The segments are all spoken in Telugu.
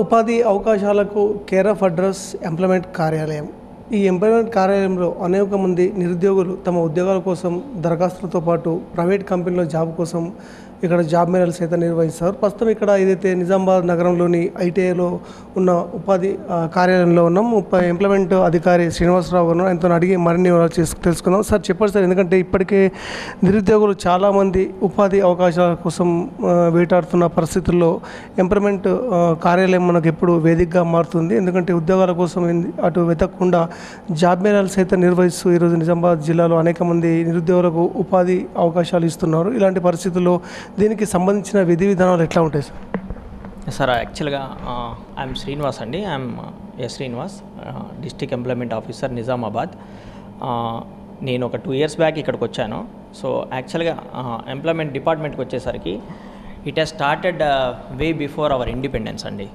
ఉపాధి అవకాశాలకు కేర్ ఆఫ్ అడ్రస్ ఎంప్లాయ్మెంట్ కార్యాలయం. ఈ ఎంప్లాయ్మెంట్ కార్యాలయంలో అనేక మంది నిరుద్యోగులు తమ ఉద్యోగాల కోసం దరఖాస్తులతో పాటు ప్రైవేట్ కంపెనీలో జాబ్ కోసం ఇక్కడ జాబ్ మేళాలు సైతం నిర్వహిస్తారు. ప్రస్తుతం ఇక్కడ ఏదైతే నిజామాబాద్ నగరంలోని ఐటీఐలో ఉన్న ఉపాధి కార్యాలయంలో ఉన్నాం. ఎంప్లాయ్మెంట్ అధికారి శ్రీనివాసరావు గారు ఆయనతో అడిగి మరిన్ని తెలుసుకుందాం. సార్ చెప్పండి సార్, ఎందుకంటే ఇప్పటికే నిరుద్యోగులు చాలామంది ఉపాధి అవకాశాల కోసం వేటాడుతున్న పరిస్థితుల్లో ఎంప్లాయ్మెంట్ కార్యాలయం మనకు ఎప్పుడు వేదికగా మారుతుంది. ఎందుకంటే ఉద్యోగాల కోసం అటు వెతకకుండా జాబ్ మేళాలు సైతం నిర్వహిస్తూ ఈరోజు నిజామాబాద్ జిల్లాలో అనేక మంది నిరుద్యోగులకు ఉపాధి అవకాశాలు ఇస్తున్నారు. ఇలాంటి పరిస్థితుల్లో దీనికి సంబంధించిన విధి విధానాలు ఎట్లా ఉంటాయి సార్? సార్ యాక్చువల్గా ఐఎమ్ శ్రీనివాస్ అండి. I'm Srinivas, district employment officer Nizamabad. నేను ఒక 2 years బ్యాక్ ఇక్కడికి వచ్చాను. సో యాక్చువల్గా ఎంప్లాయ్మెంట్ డిపార్ట్మెంట్కి వచ్చేసరికి it has started way before our independence అండి.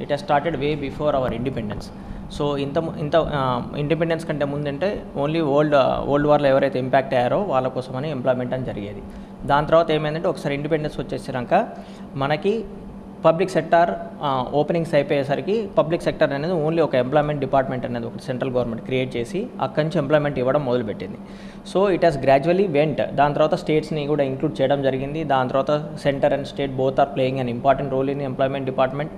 It has started way before our independence. So ఇంత ఇండిపెండెన్స్ కంటే ముందంటే ఓన్లీ ఓల్డ్ వార్లో ఎవరైతే ఇంపాక్ట్ అయ్యారో వాళ్ళ కోసమని ఎంప్లాయ్మెంట్ అని జరిగేది. దాని తర్వాత ఏమైందంటే ఒకసారి ఇండిపెండెన్స్ వచ్చేసాక మనకి పబ్లిక్ సెక్టార్ ఓపెనింగ్స్ అయిపోయేసరికి పబ్లిక్ సెక్టర్ అనేది ఓన్లీ ఒక ఎంప్లాయ్మెంట్ డిపార్ట్మెంట్ అనేది ఒక సెంట్రల్ గవర్నమెంట్ క్రియేట్ చేసి అక్కడి నుంచి ఎంప్లాయ్మెంట్ ఇవ్వడం మొదలుపెట్టింది. So it has gradually went. దాని తర్వాత స్టేట్స్ని కూడా ఇంక్లూడ్ చేయడం జరిగింది. దాని తర్వాత centre and state both are playing an important role in employment department.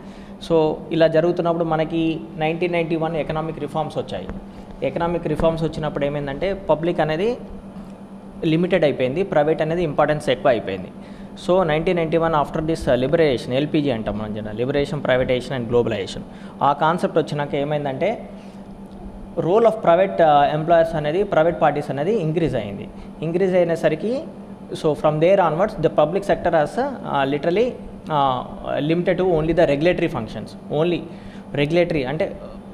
So ఇలా జరుగుతున్నప్పుడు మనకి 1991 ఎకనామిక్ రిఫార్మ్స్ వచ్చాయి. ఎకనామిక్ రిఫార్మ్స్ వచ్చినప్పుడు ఏమైందంటే పబ్లిక్ అనేది లిమిటెడ్ అయిపోయింది, ప్రైవేట్ అనేది ఇంపార్టెన్స్ ఎక్కువ అయిపోయింది. So 1991 after this liberation, LPG అంటాం మనం జన లిబరేషన్, ప్రైవేటైజేషన్ అండ్ గ్లోబలైజేషన్, ఆ కాన్సెప్ట్ వచ్చినాక ఏమైందంటే రోల్ ఆఫ్ ప్రైవేట్ ఎంప్లాయర్స్ అనేది, ప్రైవేట్ పార్టీస్ అనేది ఇంక్రీజ్ అయింది. ఇంక్రీజ్ అయినసరికి so from there onwards the public sector has literally limited to only the regulatory functions. Only regulatory అంటే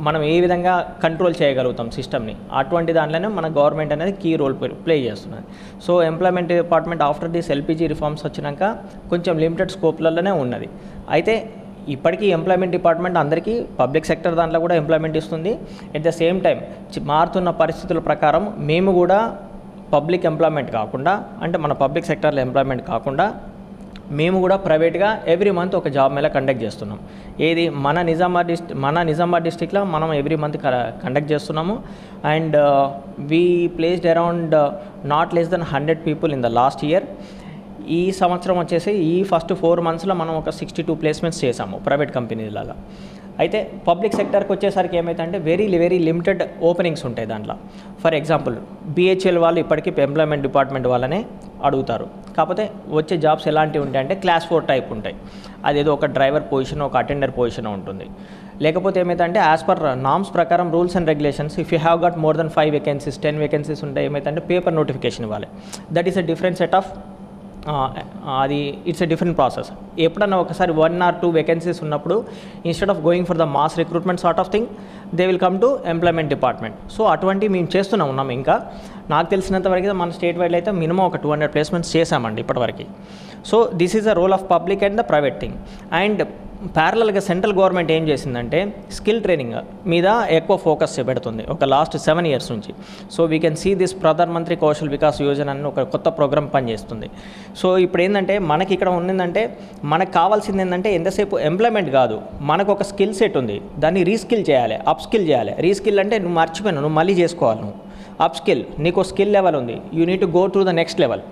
మనం ఏ విధంగా కంట్రోల్ చేయగలుగుతాం సిస్టమ్ని, అటువంటి దాంట్లోనే మన గవర్నమెంట్ అనేది కీ రోల్ ప్లే చేస్తున్నది. So employment department after this LPG reforms వచ్చినాక కొంచెం లిమిటెడ్ స్కోప్లలోనే ఉన్నది. అయితే ఇప్పటికీ ఎంప్లాయ్మెంట్ డిపార్ట్మెంట్ అందరికీ పబ్లిక్ సెక్టర్ దాంట్లో కూడా ఎంప్లాయ్మెంట్ ఇస్తుంది. ఎట్ ద సేమ్ టైం మారుతున్న పరిస్థితుల ప్రకారం మేము కూడా పబ్లిక్ ఎంప్లాయ్మెంట్ కాకుండా, అంటే మన పబ్లిక్ సెక్టర్లో ఎంప్లాయ్మెంట్ కాకుండా మేము కూడా ప్రైవేట్గా ఎవ్రీ మంత్ ఒక జాబ్ మేళా కండక్ట్ చేస్తున్నాం. ఏది మన నిజామాబాద్ డిస్ట్రిక్ట్లో మనం ఎవ్రీ మంత్ కండక్ట్ చేస్తున్నాము. And we placed around not less than 100 people in the last year. ఈ సంవత్సరం వచ్చేసి ఈ ఫస్ట్ 4 monthsలో మనం ఒక 62 placements చేసాము ప్రైవేట్ కంపెనీలాగా. అయితే పబ్లిక్ సెక్టర్కి వచ్చేసరికి ఏమైతే వెరీ లిమిటెడ్ ఓపెనింగ్స్ ఉంటాయి దాంట్లో. ఫర్ ఎగ్జాంపుల్ బిహెచ్ఎల్ వాళ్ళు ఇప్పటికీ ఎంప్లాయ్మెంట్ డిపార్ట్మెంట్ వాళ్ళనే అడుగుతారు. కాకపోతే వచ్చే జాబ్స్ ఎలాంటివి ఉంటాయి అంటే క్లాస్ 4 టైప్ ఉంటాయి. అదేదో ఒక డ్రైవర్ పొజిషన్, ఒక అటెండర్ పొజిషన్ ఉంటుంది. లేకపోతే ఏమైతే యాజ్ పర్ నామ్స్ ప్రకారం rules and regulations if you have got more than 5 vacancies 10 vacancies ఉంటాయి, ఏమైతే పేపర్ నోటిఫికేషన్ ఇవ్వాలి. That is a different set of అది ఇట్స్ ఎ డిఫరెంట్ ప్రాసెస్. ఎప్పుడన్నా ఒకసారి 1 or 2 vacancies ఉన్నప్పుడు instead of going for the mass recruitment sort of thing they will come to employment department. So అటువంటి మేము ఉన్నాం. ఇంకా నాకు తెలిసినంతవరకు మన స్టేట్ వైడ్లో అయితే మినిమం ఒక 200 placements చేశామండి ఇప్పటివరకు. So this is the role of public and the private thing. And ప్యారలల్గా సెంట్రల్ గవర్నమెంట్ ఏం చేసిందంటే స్కిల్ ట్రైనింగ్ మీద ఎక్కువ ఫోకస్ పెడుతుంది ఒక లాస్ట్ 7 years నుంచి. So we can see this Pradhan Mantri Kaushal Vikas Yojana అని ఒక కొత్త ప్రోగ్రామ్ పనిచేస్తుంది. సో ఇప్పుడు ఏంటంటే మనకి ఇక్కడ ఉన్నదంటే మనకు కావాల్సింది ఏంటంటే ఎంతసేపు ఎంప్లాయ్మెంట్ కాదు, మనకు ఒక స్కిల్ సెట్ ఉంది, దాన్ని రీస్కిల్ చేయాలి, అప్ స్కిల్ చేయాలి. రీస్కిల్ అంటే నువ్వు మర్చిపోయినావు, నువ్వు మళ్ళీ చేసుకోవాలి. నువ్వు అప్ స్కిల్, నీకు స్కిల్ లెవెల్ ఉంది, you need to go to the next level.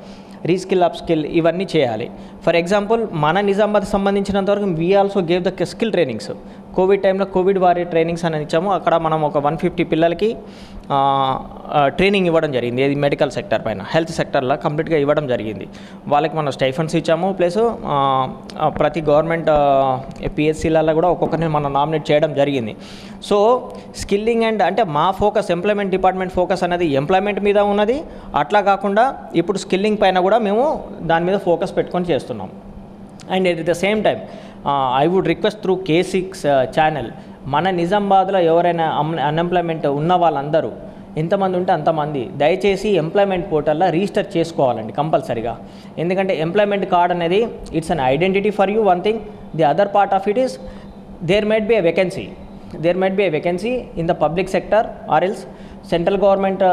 Reskill, up skill ఇవన్నీ చేయాలి. ఫర్ ఎగ్జాంపుల్ మన నిజామాబాద్ సంబంధించినంతవరకు we also gave the skill trainings. Covid టైంలో కోవిడ్ వారియర్ ట్రైనింగ్స్ అని ఇచ్చాము. అక్కడ మనం ఒక 150 పిల్లలకి ట్రైనింగ్ ఇవ్వడం జరిగింది. ఏది మెడికల్ సెక్టర్ పైన, హెల్త్ సెక్టర్లో కంప్లీట్గా ఇవ్వడం జరిగింది. వాళ్ళకి మనం స్టైఫండ్స్ ఇచ్చాము. ప్లస్ ప్రతి గవర్నమెంట్ పిహెచ్సిలలో కూడా ఒక్కొక్కరిని మనం నామినేట్ చేయడం జరిగింది. సో స్కిల్లింగ్ అండ్ అంటే మా ఫోకస్ ఎంప్లాయ్మెంట్ డిపార్ట్మెంట్ ఫోకస్ అనేది ఎంప్లాయ్మెంట్ మీద ఉన్నది. అట్లా కాకుండా ఇప్పుడు స్కిల్లింగ్ పైన కూడా మేము దాని మీద ఫోకస్ పెట్టుకొని చేస్తున్నాం. And at the same time I would request through K6 channel మన నిజామాబాద్లో ఎవరైనా అన్ఎంప్లాయ్మెంట్ ఉన్న వాళ్ళందరూ ఎంతమంది ఉంటే అంతమంది దయచేసి ఎంప్లాయ్మెంట్ పోర్టల్లో రిజిస్టర్ చేసుకోవాలండి కంపల్సరీగా. ఎందుకంటే ఎంప్లాయ్మెంట్ కార్డ్ అనేది it's an identity for you one thing. The other part of it is there might be a vacancy in the public sector or else central government,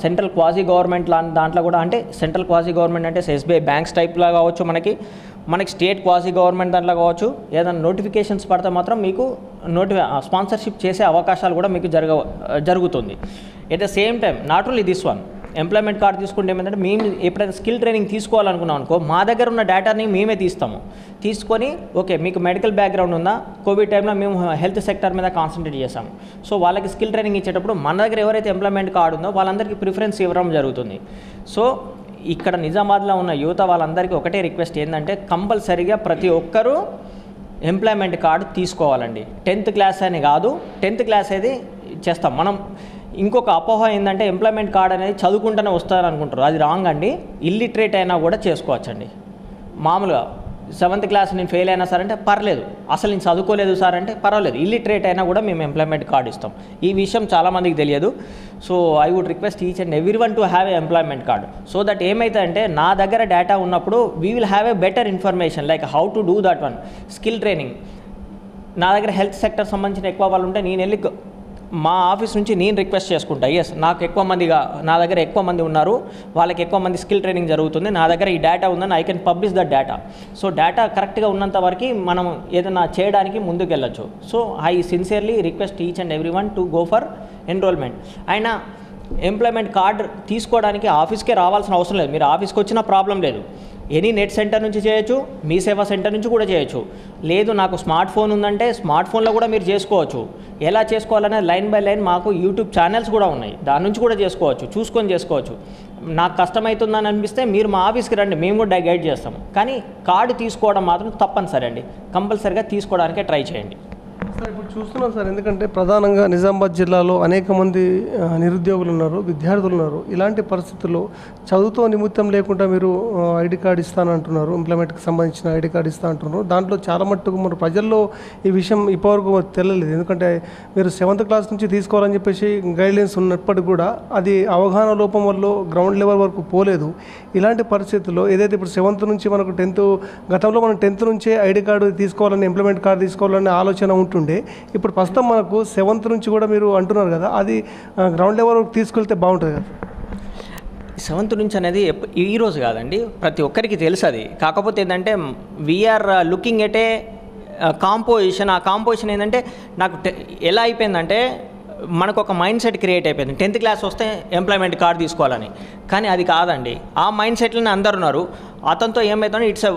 central quasi government దాంట్లో కూడా, అంటే సెంట్రల్ క్వాజీ గవర్నమెంట్ అంటే ఎస్బీఐ బ్యాంక్స్ టైప్లా కావచ్చు, మనకి మనకి స్టేట్ క్వాసీ గవర్నమెంట్ దాంట్లో కావచ్చు, ఏదైనా నోటిఫికేషన్స్ పడితే మాత్రం మీకు స్పాన్సర్షిప్ చేసే అవకాశాలు కూడా మీకు జరుగుతుంది. At the same time not only this one, employment card తీసుకుంటే ఏమంటే మేము ఎప్పుడైనా స్కిల్ ట్రైనింగ్ తీసుకోవాలనుకున్నాం అనుకో, మా దగ్గర ఉన్న డేటాని మేమే తీసుకొని ఓకే మీకు మెడికల్ బ్యాక్గ్రౌండ్ ఉందా, కోవిడ్ టైంలో మేము హెల్త్ సెక్టర్ మీద కాన్సన్ట్రేట్ చేసాము. సో వాళ్ళకి స్కిల్ ట్రైనింగ్ ఇచ్చేటప్పుడు మన దగ్గర ఎవరైతే ఎంప్లాయ్మెంట్ కార్డు ఉందో వాళ్ళందరికీ ప్రిఫరెన్స్ ఇవ్వడం జరుగుతుంది. సో ఇక్కడ నిజామాబాద్లో ఉన్న యువత వాళ్ళందరికీ ఒకటే రిక్వెస్ట్ ఏంటంటే కంపల్సరీగా ప్రతి ఒక్కరూ ఎంప్లాయ్మెంట్ కార్డు తీసుకోవాలండి. 10th క్లాస్ అని కాదు, 10th క్లాస్ అనేది చేస్తాం మనం. ఇంకొక అపోహ ఏంటంటే ఎంప్లాయ్మెంట్ కార్డ్ అనేది చదువుకుంటూనే వస్తారని అనుకుంటారు, అది రాంగ్ అండి. ఇల్లిటరేట్ అయినా కూడా చేసుకోవచ్చండి. మామూలుగా 7th క్లాస్ నేను ఫెయిల్ అయినా సార్ అంటే పర్లేదు, అసలు నేను చదువుకోలేదు సార్ అంటే పర్వాలేదు, ఇల్లిటరేట్ అయినా కూడా మేము ఎంప్లాయ్మెంట్ కార్డు ఇస్తాం. ఈ విషయం చాలామందికి తెలియదు. So I would request each and every one to have a employment card. So that ఏమవుతుందంటే నా దగ్గర డేటా ఉన్నప్పుడు we will have a better information like how to do that one. Skill training నా దగ్గర హెల్త్ సెక్టర్ సంబంధించిన ఎక్కువ వాళ్ళు ఉంటే నేను వెళ్ళి మా ఆఫీస్ నుంచి నేను రిక్వెస్ట్ చేసుకుంటా, ఎస్ నాకు నా దగ్గర ఎక్కువ మంది ఉన్నారు, వాళ్ళకి ఎక్కువ మంది స్కిల్ ట్రైనింగ్ జరుగుతుంది, నా దగ్గర ఈ డేటా ఉందని I can publish that data. So data కరెక్ట్గా ఉన్నంత వరకు మనం ఏదైనా చేయడానికి ముందుకు వెళ్ళొచ్చు. So I sincerely request each and every one to go for enrolment. అయినా ఎంప్లాయ్మెంట్ కార్డు తీసుకోవడానికి ఆఫీస్కే రావాల్సిన అవసరం లేదు. మీరు ఆఫీస్కి వచ్చినా ప్రాబ్లం లేదు. ఎనీ నెట్ సెంటర్ నుంచి చేయొచ్చు, మీ సేవా సెంటర్ నుంచి కూడా చేయొచ్చు. లేదు నాకు స్మార్ట్ ఫోన్ ఉందంటే స్మార్ట్ ఫోన్లో కూడా మీరు చేసుకోవచ్చు. ఎలా చేసుకోవాలనే లైన్ బై లైన్ మాకు యూట్యూబ్ ఛానల్స్ కూడా ఉన్నాయి, దాని నుంచి కూడా చూసుకొని చేసుకోవచ్చు. నాకు కష్టమవుతుందని అనిపిస్తే మీరు మా ఆఫీస్కి రండి, మేము కూడా గైడ్ చేస్తాము. కానీ కార్డు తీసుకోవడం మాత్రం తప్పనిసరి అండి, కంపల్సరీగా తీసుకోవడానికే ట్రై చేయండి. సార్ ఇప్పుడు చూస్తున్నాం సార్, ఎందుకంటే ప్రధానంగా నిజామాబాద్ జిల్లాలో అనేక మంది నిరుద్యోగులు ఉన్నారు, విద్యార్థులు ఉన్నారు. ఇలాంటి పరిస్థితుల్లో చదువుతో నిమిత్తం లేకుండా మీరు ఐడి కార్డు ఇస్తానంటున్నారు, ఇంప్లిమెంట్కి సంబంధించిన ఐడి కార్డు ఇస్తా అంటున్నారు. దాంట్లో చాలా మట్టుకు మన ప్రజల్లో ఈ విషయం ఇప్పటివరకు తెలియలేదు. ఎందుకంటే మీరు 7th క్లాస్ నుంచి తీసుకోవాలని చెప్పేసి గైడ్లైన్స్ ఉన్నప్పటికీ కూడా అది అవగాహన లోపం వల్ల గ్రౌండ్ లెవెల్ వరకు పోలేదు. ఇలాంటి పరిస్థితుల్లో ఏదైతే ఇప్పుడు 7th నుంచి మనకు 10th, గతంలో మనం 10th నుంచే ఐడి కార్డు తీసుకోవాలని, ఇంప్లిమెంట్ కార్డు తీసుకోవాలనే ఆలోచన ఉంటుంది. ఇప్పుడు ప్రస్తుతం మనకు 7th నుంచి కూడా మీరు అంటున్నారు కదా, అది గ్రౌండ్ లెవెల్ వరకు తీసుకెళ్తే బాగుంటుంది కదా. 7th నుంచి అనేది ఈరోజు కాదండి, ప్రతి ఒక్కరికి తెలుసు అది. కాకపోతే ఏంటంటే we are looking at a composition. ఆ కాంపోజిషన్ ఏంటంటే నాకు ఎలా అయిపోయిందంటే మనకు ఒక మైండ్ సెట్ క్రియేట్ అయిపోయింది, 10th క్లాస్ వస్తే ఎంప్లాయ్మెంట్ కార్డు తీసుకోవాలని. కానీ అది కాదండి, ఆ మైండ్ సెట్లోనే అందరు ఉన్నారు. అతనితో ఏమవుతుందంటే it's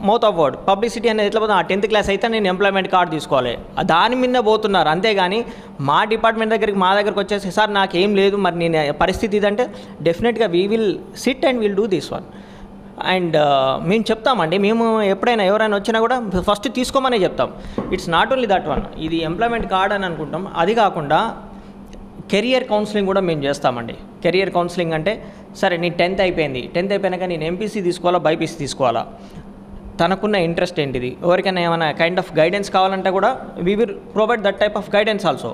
mouth of word publicity అనేది ఎట్లా పోతుంది, ఆ 10th క్లాస్ అయితే నేను ఎంప్లాయ్మెంట్ కార్డు తీసుకోవాలి, దాని మీద పోతున్నారు. అంతేగాని మా డిపార్ట్మెంట్ మా దగ్గరికి వచ్చేసి సార్ నాకేం లేదు, మరి నేను పరిస్థితి ఇదంటే డెఫినెట్గా we will SIT and will do this one. And మేము చెప్తామండి, మేము ఎప్పుడైనా ఎవరైనా వచ్చినా కూడా ఫస్ట్ తీసుకోమనే చెప్తాం. It's not only that one, ఇది ఎంప్లాయ్మెంట్ కార్డ్ అని అనుకుంటాం. అది కాకుండా కెరియర్ కౌన్సిలింగ్ కూడా మేము చేస్తామండి. కెరియర్ కౌన్సిలింగ్ అంటే సరే నీ 10th అయిపోయింది, 10th అయిపోయినాక నేను ఎంపీసీ తీసుకోవాలా, బైపీసీ తీసుకోవాలా, తనకున్న ఇంట్రెస్ట్ ఏంటిది, ఎవరికైనా ఏమైనా కైండ్ ఆఫ్ గైడెన్స్ కావాలంటే కూడా we will provide that type of guidance also.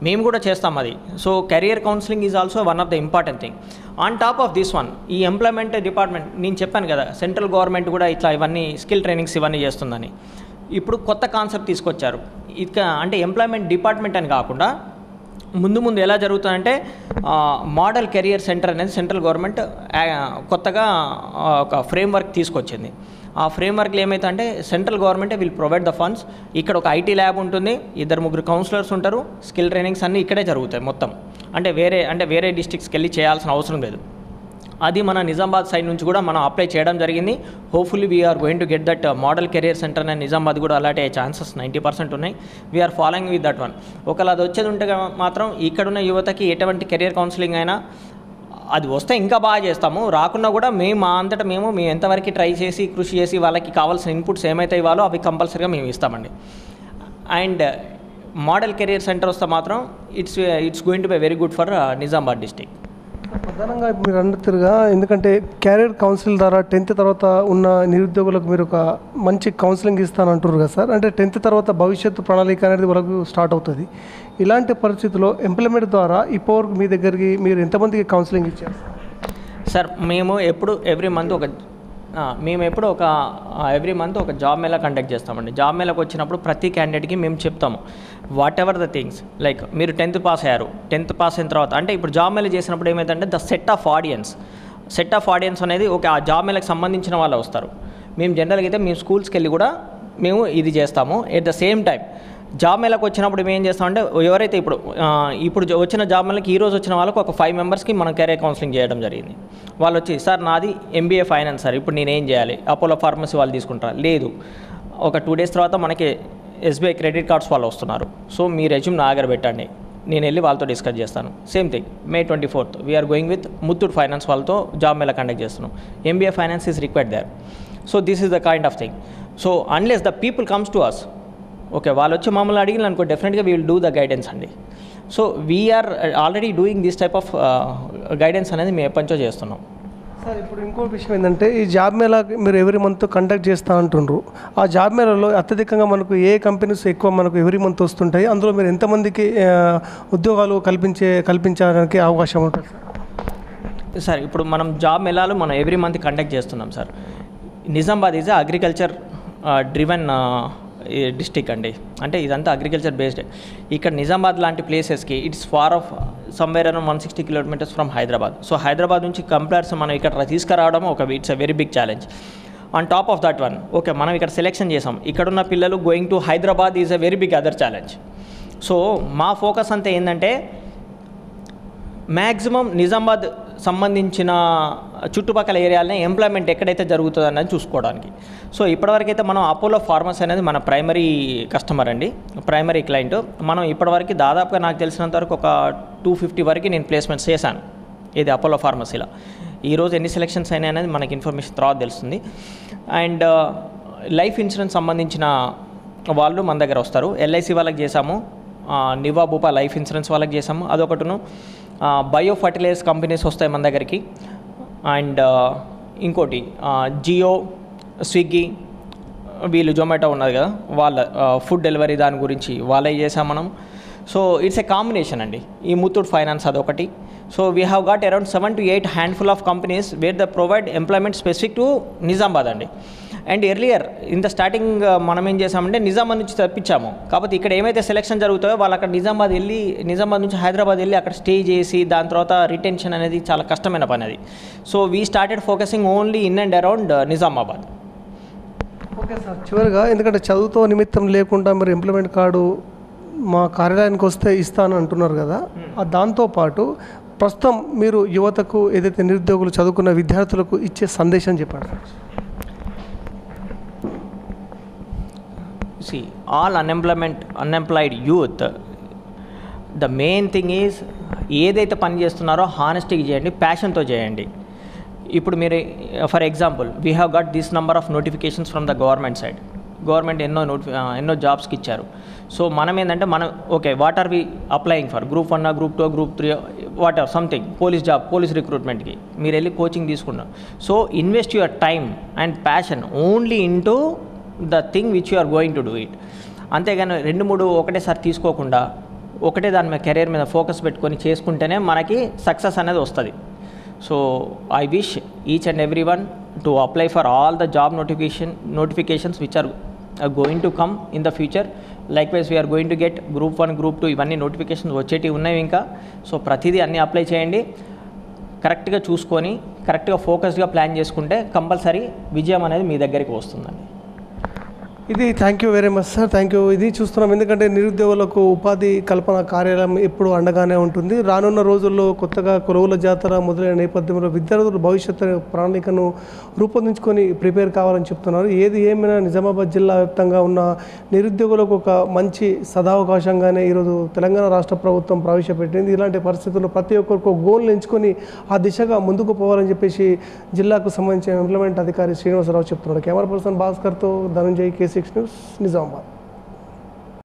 మేము కూడా చేస్తాం అది. So career counselling is also one of the important thing. On top of this one, ఈ ఎంప్లాయ్మెంట్ డిపార్ట్మెంట్ నేను చెప్పాను కదా, సెంట్రల్ గవర్నమెంట్ కూడా ఇట్లా ఇవన్నీ స్కిల్ ట్రైనింగ్స్ ఇవన్నీ చేస్తుందని. ఇప్పుడు కొత్త కాన్సెప్ట్ తీసుకొచ్చారు. ఇక అంటే ఎంప్లాయ్మెంట్ డిపార్ట్మెంట్ అని కాకుండా ముందు ఎలా జరుగుతుందంటే మోడల్ కెరియర్ సెంటర్ అనేది సెంట్రల్ గవర్నమెంట్ కొత్తగా ఒక ఫ్రేమ్వర్క్ తీసుకొచ్చింది. ఆ ఫ్రేమ్వర్క్లో ఏమైతే సెంట్రల్ గవర్నమెంటే విల్ ప్రొవైడ్ ద ఫండ్స్. ఇక్కడ ఒక ఐటీ ల్యాబ్ ఉంటుంది, 2-3 కౌన్సిలర్స్ ఉంటారు, స్కిల్ ట్రైనింగ్స్ అన్నీ ఇక్కడే జరుగుతాయి మొత్తం. అంటే వేరే డిస్ట్రిక్ట్స్కి వెళ్ళి చేయాల్సిన అవసరం లేదు. అది మన నిజామాబాద్ సైడ్ నుంచి కూడా మనం అప్లై చేయడం జరిగింది. Hopefully we are going to get that model career centre అని నిజామాబాద్ కూడా అలాంటి ఛాన్సెస్ 90% ఉన్నాయి. We are following with that one. ఒకవేళ అది వచ్చేది ఉంటే మాత్రం ఇక్కడున్న యువతకి ఎటువంటి కెరియర్ కౌన్సిలింగ్ అయినా అది వస్తే ఇంకా బాగా చేస్తాము. రాకున్నా కూడా మేము మా అంతటా మేము ఎంతవరకు ట్రై చేసి కృషి చేసి వాళ్ళకి కావాల్సిన ఇన్పుట్స్ ఏమైతే ఇవ్వాలో అవి కంపల్సరీగా మేము ఇస్తామండి. అండ్ మోడల్ కెరియర్ సెంటర్ వస్తే మాత్రం it's going to be very good for Nizamabad district. ప్రధానంగా మీరు అన్నట్టుగా, ఎందుకంటే క్యారియర్ కౌన్సిల్ ద్వారా 10th తర్వాత ఉన్న నిరుద్యోగులకు మీరు ఒక మంచి కౌన్సిలింగ్ ఇస్తానంటారు కదా సార్. అంటే 10th తర్వాత భవిష్యత్తు ప్రణాళిక అనేది వాళ్ళకు స్టార్ట్ అవుతుంది. ఇలాంటి పరిస్థితుల్లో ఎంప్లాయ్మెంట్ ద్వారా ఇప్పటివరకు మీ దగ్గరికి మీరు ఎంతమందికి కౌన్సిలింగ్ ఇచ్చారు సార్? మేము ఎప్పుడు ఎవ్రీ మంత్ ఒక జాబ్ మేళా కండక్ట్ చేస్తామండి. జాబ్ మేళాకి వచ్చినప్పుడు ప్రతి క్యాండిడేట్కి మేము చెప్తాము what ever the things, like మీరు 10th పాస్ అయ్యారు, 10th పాస్ అయిన తర్వాత అంటే ఇప్పుడు జాబ్ మేళా చేసినప్పుడు ఏమైందంటే ద సెట్ ఆఫ్ ఆడియన్స్ అనేది ఆ జాబ్ మేళాకి సంబంధించిన వాళ్ళు వస్తారు. మేము జనరల్గా అయితే మేము స్కూల్స్కి వెళ్ళి కూడా మేము ఇది చేస్తాము. At the same time job మేళకు వచ్చినప్పుడు మేము ఏం చేస్తామంటే ఎవరైతే ఇప్పుడు వచ్చిన జాబ్ మేళకి ఈరోజు వచ్చిన వాళ్ళకు ఒక 5 మెంబర్స్కి మనం కెరీర్ కౌన్సిలింగ్ చేయడం జరిగింది. వాళ్ళు వచ్చి సార్ నాది MBA ఫైనాన్స్ సార్, ఇప్పుడు నేనేం చేయాలి, అపోలో ఫార్మసీ వాళ్ళు తీసుకుంటారా, లేదు ఒక 2 డేస్ తర్వాత మనకి SBI క్రెడిట్ కార్డ్స్ వాళ్ళు వస్తున్నారు, సో మీ రెజ్యూమ్ నా దగ్గర పెట్టండి, నేను వెళ్ళి వాళ్ళతో డిస్కస్ చేస్తాను. Same thing May 24th we're going with Muthoot Finance వాళ్ళతో జాబ్ మేళ కండక్ట్ చేస్తున్నాం. MBA finance is required there. So this is the kind of thing. So unless the people comes to us, okay వాళ్ళు వచ్చి మమ్మల్ని అడిగిన అనుకో డెఫినెట్గా we will do the guidance అండి. So we're already doing this type of guidance అనేది మేము ఎప్పటి నుంచో చేస్తున్నాం. సార్ ఇప్పుడు ఇంకో విషయం ఏంటంటే ఈ జాబ్ మేళా మీరు ఎవ్రీ మంత్ కండక్ట్ చేస్తూ అంటుండ్రు. ఆ జాబ్ మేళాలో అత్యధికంగా మనకు ఏ కంపెనీస్ ఎక్కువ మనకు ఎవ్రీ మంత్ వస్తుంటాయి, అందులో మీరు ఎంతమందికి ఉద్యోగాలు కల్పించడానికి అవకాశం ఉంటుంది సార్? సార్ ఇప్పుడు మనం జాబ్ మేళాలు మనం ఎవ్రీ మంత్ కండక్ట్ చేస్తున్నాం sir. Nizamabad is agriculture driven district అండి, అంటే ఇదంతా అగ్రికల్చర్ బేస్డ్. ఇక్కడ నిజామాబాద్ లాంటి ప్లేసెస్కి it's far off somewhere around 160 kilometres from Hyderabad. So Hyderabad నుంచి కంపేర్స్ మనం ఇక్కడ తీసుకురావడం it's a very big challenge. On top of that one, okay మనం ఇక్కడ సెలెక్షన్ చేసాం, ఇక్కడున్న పిల్లలు going to Hyderabad is a very big other challenge. So మా ఫోకస్ అంతా ఏంటంటే మ్యాక్సిమం నిజామాబాద్ సంబంధించిన చుట్టుపక్కల ఏరియాలని ఎంప్లాయ్మెంట్ ఎక్కడైతే జరుగుతుంది అన్నది చూసుకోవడానికి. సో ఇప్పటివరకైతే మనం అపోలో ఫార్మసీ అనేది మన ప్రైమరీ కస్టమర్ అండి, ప్రైమరీ క్లయింట్. మనం ఇప్పటివరకు దాదాపుగా నాకు తెలిసినంత వరకు ఒక 250 వరకు నేను ప్లేస్మెంట్స్ చేశాను ఇది అపోలో ఫార్మసీలో. ఈరోజు ఎన్ని సెలెక్షన్స్ అయినాయి అనేది మనకి ఇన్ఫర్మేషన్ తర్వాత తెలుస్తుంది. అండ్ లైఫ్ ఇన్సూరెన్స్ సంబంధించిన వాళ్ళు మన దగ్గర వస్తారు. LIC వాళ్ళకి చేసాము, నివా భూపా లైఫ్ ఇన్సూరెన్స్ వాళ్ళకి చేసాము, అదొకటిను. బయో ఫర్టిలైజర్స్ కంపెనీస్ వస్తాయి మన దగ్గరికి. అండ్ ఇంకోటి జియో, స్విగ్గీ, వీళ్ళు జొమాటో ఉన్నది కదా వాళ్ళ ఫుడ్ డెలివరీ దాని గురించి వాళ్ళే చేసాం మనం. సో ఇట్స్ ఏ కాంబినేషన్ అండి. ఈ ముత్తూట్ ఫైనాన్స్ అదొకటి. So we have got around 7 to 8 handful of companies where the provide employment specific to Nizamabad అండి. And earlier in the starting మనం ఏం చేసామంటే నిజామాబాద్ నుంచి తప్పించాము, కాకపోతే ఇక్కడ ఏమైతే సెలెక్షన్ జరుగుతాయో వాళ్ళు అక్కడ నిజామాబాద్ నుంచి హైదరాబాద్ వెళ్ళి అక్కడ స్టే చేసి దాని తర్వాత రిటెన్షన్ అనేది చాలా కష్టమైన పని అది. So we started focusing only in and around Nizamabad. Okay sir, చివరిగా ఎందుకంటే చదువుతో నిమిత్తం లేకుండా మీరు ఇంప్లిమెంట్ కార్డు మా కార్యాలయానికి వస్తే ఇస్తాను అంటున్నారు కదా, దాంతోపాటు ప్రస్తుతం మీరు యువతకు ఏదైతే నిరుద్యోగులు చదువుకున్న విద్యార్థులకు ఇచ్చే సందేశం చెప్పండి sir. See, all unemployed youth, the main thing is ఏదైతే పని చేస్తున్నారో హానెస్టీగా చేయండి, ప్యాషన్తో చేయండి. ఇప్పుడు మీరు for example we have got this number of notifications from the government side. Government ఎన్నో జాబ్స్కి ఇచ్చారు. సో మనం ఏంటంటే okay what are we applying for, Group 1, Group 2, Group 3, what are something, police రిక్రూట్మెంట్కి మీరు వెళ్ళి కోచింగ్ తీసుకున్నారు. So invest your time and passion only into the thing which you are going to do it. అంతేగాని 2-3 ఒకటేసారి తీసుకోకుండా ఒకటే దాని మీద కెరీర్ మీద ఫోకస్ పెట్టుకొని చేసుకుంటేనే మనకి సక్సెస్ అనేది వస్తుంది. So I wish each and every one to apply for all the job notifications which are going to come in the future. Likewise we are going to get Group 1, Group 2 ఇవన్నీ నోటిఫికేషన్స్ వచ్చేటివి ఉన్నాయి ఇంకా. సో ప్రతిదీ అన్నీ అప్లై చేయండి, కరెక్ట్గా చూసుకొని కరెక్ట్గా ఫోకస్డ్గా ప్లాన్ చేసుకుంటే కంపల్సరీ విజయం అనేది మీ దగ్గరికి వస్తుందండి. ఇది thank you very much sir, thank you. ఇది చూస్తున్నాం ఎందుకంటే నిరుద్యోగులకు ఉపాధి కల్పన కార్యాలయం ఎప్పుడు అండగానే ఉంటుంది. రానున్న రోజుల్లో కొత్తగా కొలువుల జాతర మొదలైన నేపథ్యంలో విద్యార్థులు భవిష్యత్తు ప్రణాళికను రూపొందించుకొని ప్రిపేర్ కావాలని చెప్తున్నారు. ఏది ఏమైనా నిజామాబాద్ జిల్లా వ్యాప్తంగా ఉన్న నిరుద్యోగులకు ఒక మంచి సదావకాశంగానే ఈరోజు తెలంగాణ రాష్ట్ర ప్రభుత్వం ప్రవేశపెట్టింది. ఇలాంటి పరిస్థితుల్లో ప్రతి ఒక్కరికి ఒక గోల్ని ఎంచుకొని ఆ దిశగా ముందుకు పోవాలని చెప్పేసి జిల్లాకు సంబంధించిన ఇంప్లిమెంట్ అధికారి శ్రీనివాసరావు చెప్తున్నాడు. కెమెరా పర్సన్ భాస్కర్తో ధనంజయ్, K6 News, Nizamabad.